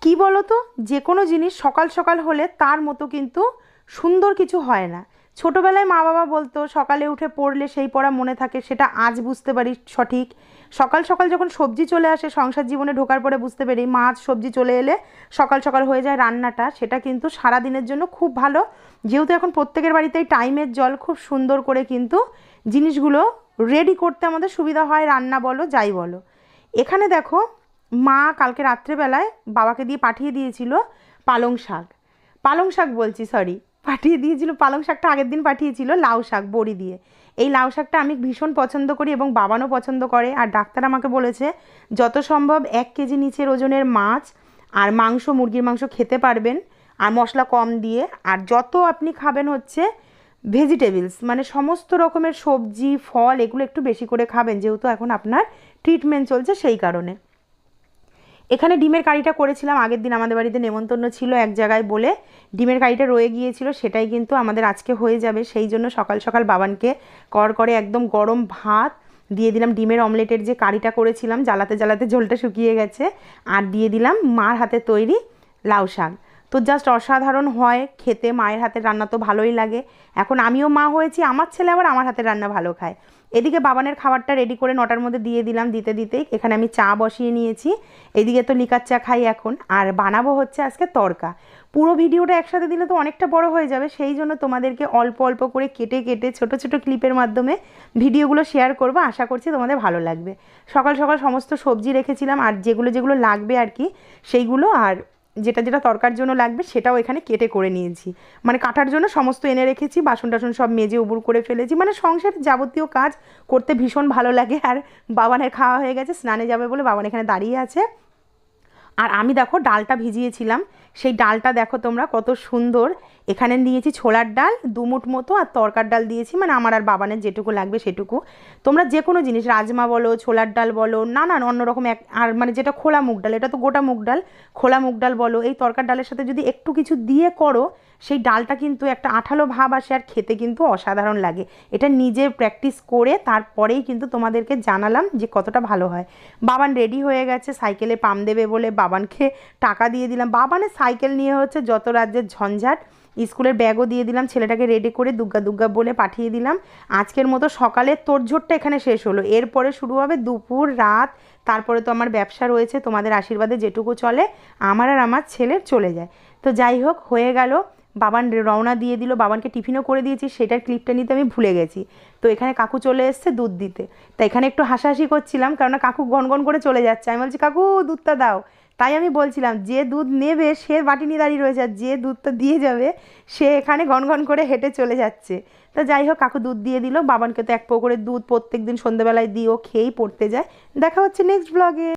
কি বলো তো, যে কোনো জিনিস সকাল সকাল হলে তার মতো কিন্তু সুন্দর কিছু হয় না। ছোটোবেলায় মা বাবা বলতো সকালে উঠে পড়লে সেই পড়া মনে থাকে, সেটা আজ বুঝতে পারি সঠিক। সকাল সকাল যখন সবজি চলে আসে সংসার জীবনে ঢোকার পরে বুঝতে পারি মাছ সবজি চলে এলে সকাল সকাল হয়ে যায় রান্নাটা, সেটা কিন্তু সারা দিনের জন্য খুব ভালো। যেহেতু এখন প্রত্যেকের বাড়িতেই টাইমের জল, খুব সুন্দর করে কিন্তু জিনিসগুলো রেডি করতে আমাদের সুবিধা হয়, রান্না বলো যাই বলো। এখানে দেখো, মা কালকে রাত্রেবেলায় বাবাকে দিয়ে পাঠিয়ে দিয়েছিল পালং শাক। পালং শাক বলছি, সরি, পাঠিয়ে দিয়েছিল পালং শাকটা আগের দিন পাঠিয়েছিল লাউ শাক বড়ি দিয়ে। এই লাউ শাকটা আমি ভীষণ পছন্দ করি এবং বাবানও পছন্দ করে। আর ডাক্তার আমাকে বলেছে যত সম্ভব 1 কেজি নিচের ওজনের মাছ আর মাংস, মুরগির মাংস খেতে পারবেন, আর মশলা কম দিয়ে। আর যত আপনি খাবেন হচ্ছে ভেজিটেবলস, মানে সমস্ত রকমের সবজি ফল, এগুলো একটু বেশি করে খাবেন, যেহেতু এখন আপনার ট্রিটমেন্ট চলছে সেই কারণে। এখানে ডিমের কারিটা করেছিলাম আগের দিন, আমাদের বাড়িতে নেমন্তন্ন ছিল এক জায়গায় বলে ডিমের কারিটা রয়ে গিয়েছিল, সেটাই কিন্তু আমাদের আজকে হয়ে যাবে। সেই জন্য সকাল সকাল বাবানকে করে একদম গরম ভাত দিয়ে দিলাম, ডিমের অমলেটের যে কারিটা করেছিলাম জ্বালাতে জ্বালাতে ঝোলটা শুকিয়ে গেছে, আর দিয়ে দিলাম মার হাতে তৈরি লাউ শাক। তো জাস্ট অসাধারণ হয় খেতে, মায়ের হাতের রান্না তো ভালোই লাগে। এখন আমিও মা হয়েছি, আমার ছেলে আবার আমার হাতের রান্না ভালো খায়। এদিকে বাবানের খাবারটা রেডি করে 9টার মধ্যে দিয়ে দিলাম, দিতে দিতেই এখানে আমি চা বসিয়ে নিয়েছি। এদিকে তো লিকার চা খাই এখন, আর বানাবো হচ্ছে আজকে তড়কা। পুরো ভিডিওটা একসাথে দিলে তো অনেকটা বড় হয়ে যাবে, সেই জন্য তোমাদেরকে অল্প অল্প করে কেটে কেটে ছোট ছোট ক্লিপের মাধ্যমে ভিডিওগুলো শেয়ার করবো, আশা করছি তোমাদের ভালো লাগবে। সকাল সকাল সমস্ত সবজি রেখেছিলাম, আর যেগুলো যেগুলো লাগবে আর কি সেইগুলো, আর যেটা যেটা তরকার জন্য লাগবে সেটাও এখানে কেটে করে নিয়েছি, মানে কাটার জন্য সমস্ত এনে রেখেছি। বাসন টাসন সব মেজে উবুর করে ফেলেছি, মানে সংসারের যাবতীয় কাজ করতে ভীষণ ভালো লাগে। আর বাবানের খাওয়া হয়ে গেছে, স্নানে যাবে বলে বাবান এখানে দাঁড়িয়ে আছে। আর আমি দেখো ডালটা ভিজিয়েছিলাম, সেই ডালটা দেখো তোমরা কত সুন্দর। এখানে দিয়েছি ছোলার ডাল 2 মুঠ মতো, আর তরকার ডাল দিয়েছি, মানে আমার আর বাবানের যেটুকু লাগবে সেটুকু। তোমরা যে কোনো জিনিস, রাজমা বলো ছোলার ডাল বলো, নানান অন্যরকম এক, আর মানে যেটা খোলা মুগ ডাল, এটা তো গোটা মুগ ডাল, খোলা মুগ ডাল বলো, এই তরকার ডালের সাথে যদি একটু কিছু দিয়ে করো সেই ডালটা কিন্তু একটা আঠালো ভাব আসে, আর খেতে কিন্তু অসাধারণ লাগে। এটা নিজে প্র্যাকটিস করে তারপরেই কিন্তু তোমাদেরকে জানালাম যে কতটা ভালো হয়। বাবান রেডি হয়ে গেছে, সাইকেলে পাম দেবে বলে বাবানকে টাকা দিয়ে দিলাম। বাবানের সাইকেল নিয়ে হচ্ছে যত রাজ্যের ঝঞ্ঝাট। স্কুলের ব্যাগও দিয়ে দিলাম, ছেলেটাকে রেডি করে দুগ্গা দুগ্গা বলে পাঠিয়ে দিলাম। আজকের মতো সকালের তোড়জোড়টা এখানে শেষ হলো, এরপরে শুরু হবে দুপুর রাত, তারপরে তো আমার ব্যবসা রয়েছে, তোমাদের আশীর্বাদে যেটুকু চলে আমার আর আমার ছেলের চলে যায়। তো যাই হোক, হয়ে গেল। বাবান রওনা দিয়ে দিল, বাবানকে টিফিনও করে দিয়েছি, সেটার ক্লিপটা নিতে আমি ভুলে গেছি। তো এখানে কাকু চলে এসছে দুধ দিতে, তাই এখানে একটু হাসাহাসি করছিলাম, কারণ কাকু গনগন করে চলে যাচ্ছে। আমি বলছি কাকু দুধটা দাও, তাই আমি বলছিলাম যে দুধ নেবে সে বাটি নিয়ে দাঁড়িয়ে রয়েছে, আর যে দুধটা দিয়ে যাবে সে এখানে গনগন করে হেঁটে চলে যাচ্ছে। তো যাই হোক, কাকু দুধ দিয়ে দিল, বাবানকে তো 1 পো করে দুধ প্রত্যেক দিন সন্ধ্যেবেলায় দিও খেয়েই পড়তে যায়। দেখা হচ্ছে নেক্সট ব্লগে।